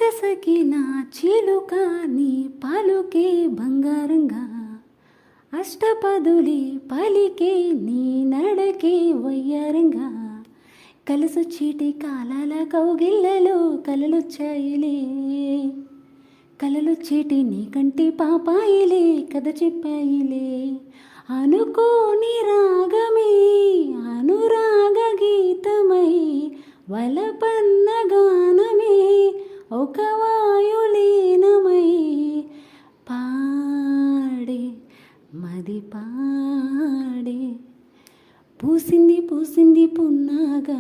ఇష్టసఖిన చిలుక నీ పలుకే బంగారంగా అష్టపదులే పలికే నీ నడకే వయ్యారంగా కలసొచ్చేటి కాలాల కౌగిళ్ళలో కలలొచ్చాయిలే కలలొచ్చేటి నీ కంటి పాపాయిలే కథ చెప్పాయిలే అనుకోని రాగమే అనురాగ గీతమై వలపన్న గానమే ఒక వాయులీనమై పాడే మది పాడే పూసింది పూసింది పున్నాగా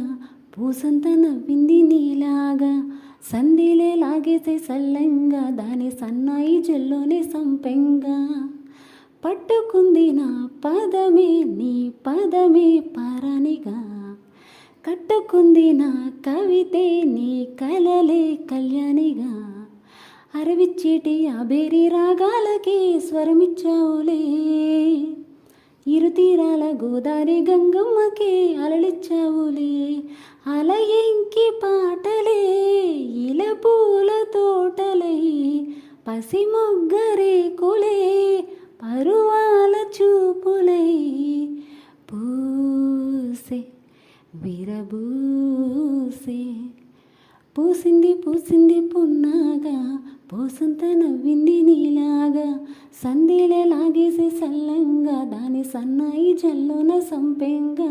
పూసంత నవ్వింది నీలాగా సంధిలే లాగేసే సల్లంగా దాని సన్నాయి జల్లోనే సంపెంగా పట్టుకుంది నా పదమే నీ పదమే పారానిగా కట్టుకుంది నా కవితే నీ కలలే కళ్యాణిగా అరవిచ్చేటి అబేరి రాగాలకి స్వరమిచ్చావులే ఇరుతీరాల గోదారి గంగమ్మకి అలలిచ్చావులే అలయంకి పాటలే ఇల పూల తోటలై పసి మొగ్గరేకులే పరువాల చూపులై పూసే విరబూసే పూసింది పూసింది పున్నాగా పూసంత నవ్వింది నీలాగా సంధిలే లాగేసే సల్లంగా దాని సన్నాయి జల్లోన సంపెంగా